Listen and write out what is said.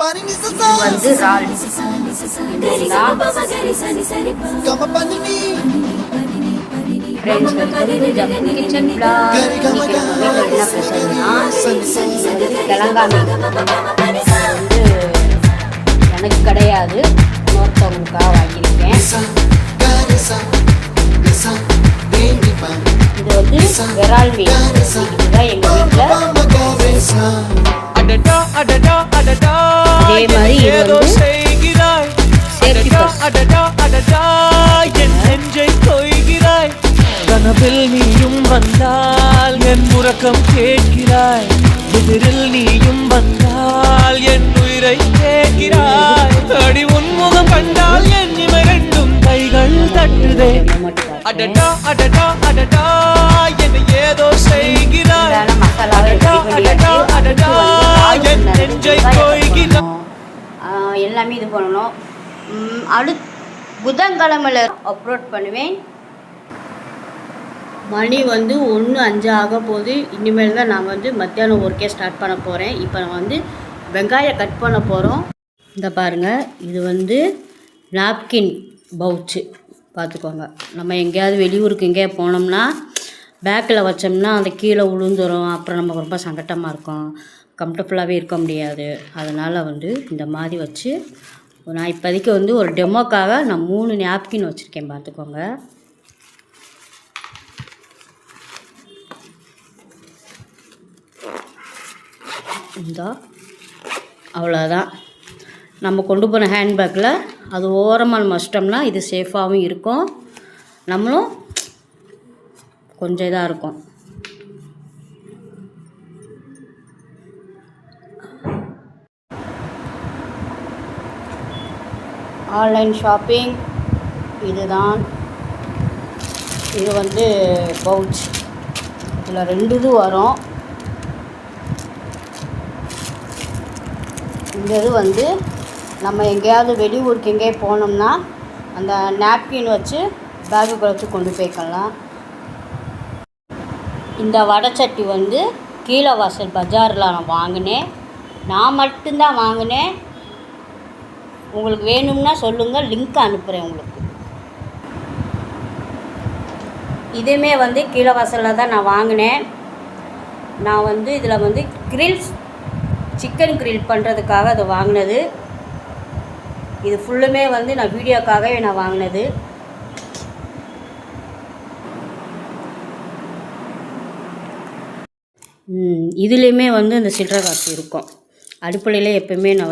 இது வந்து இறால் ஃப்ரெண்ட்ஸ் வெல்கம் டு ஜப்பு கிச்சன் பிளாக். இன்னைக்கு நம்ம வீட்டில் என்ன ஸ்பெஷல்னா கிழங்கா மீன் வந்து எனக்கு கிடையாது, இன்னொருத்தவங்களுக்காக வாங்கியிருக்கேன். இது வந்து இறால் மீன். இதுதான் எங்கள் வீட்டில். அதே மாதிரி இது வந்து சேஃப்டி கனவில் நீயும் வந்தால் என் உறக்கம் கேட்கிறாய், எதிரில் நீயும் வந்தால் என் உயிரை கேட்கிறாய். அடி உன்முகம் கண்டால் என் இமை ரெண்டும் கைகள் தட்டுதே. அடடா அடடா அடடா என்னை ஏதோ செய்கிறாய். அடடா அடடா அடடா என் நெஞ்சை கொய்கிறாய். எல்லாமே இது பண்ணணும். புதன்கிழமையில் அப்லோட் பண்ணுவேன். மணி வந்து 1:05 ஆக போகுது. இனிமேல் தான் நான் வந்து மத்தியானம் ஒர்க்கே ஸ்டார்ட் பண்ண போகிறேன். இப்போ நான் வந்து வெங்காயம் கட் பண்ண போகிறோம். இந்த பாருங்கள், இது வந்து நாப்கின் பவுச்சு. பார்த்துக்கோங்க, நம்ம எங்கேயாவது வெளியூருக்கு எங்கேயாவது போனோம்னா பேக்கில் வச்சோம்னா அந்த கீழே விழுந்துடும். அப்புறம் நமக்கு ரொம்ப சங்கட்டமாக இருக்கும், கம்ஃபர்டபுளாகவே இருக்க முடியாது. அதனால் வந்து இந்த மாதிரி வச்சு நான் இப்போதைக்கு வந்து ஒரு டெமோக்காக நான் 3 நாப்கின் வச்சுருக்கேன். பார்த்துக்கோங்க. இந்த அவ்வளோதான். நம்ம கொண்டு போன ஹேண்ட்பேக்கில் அது ஓரமாக மஸ்டோம்னா இது சேஃபாகவும் இருக்கும், நம்மளும் கொஞ்சம் இதாக இருக்கும். ஆன்லைன் ஷாப்பிங் இதுதான். இது வந்து பவுச். இதில் 2 இது வரும். இந்த இது வந்து நம்ம எங்கேயாவது வெளியூருக்கு எங்கேயே போனோம்னா அந்த நாப்கின் வச்சு பேக்குக்குள்ள வச்சு கொண்டு போய்க்கலாம். இந்த வடைச்சட்டி வந்து கீழவாசல் பஜாரில் நான் வாங்கினேன். நான் மட்டும்தான் வாங்கினேன். உங்களுக்கு வேணும்னா சொல்லுங்கள், லிங்க் அனுப்புகிறேன் உங்களுக்கு. இதுவுமே வந்து கீழவாசலில் தான் நான் வாங்கினேன். நான் வந்து இதில் வந்து சிக்கன் கிரில் பண்ணுறதுக்காக அதை வாங்கினது. இது ஃபுல்லுமே வந்து நான் வீடியோக்காகவே நான் வாங்கினது. இதுலேயுமே வந்து இந்த சில்லறை காசு இருக்கும். அடுப்பலையில் எப்போயுமே நான்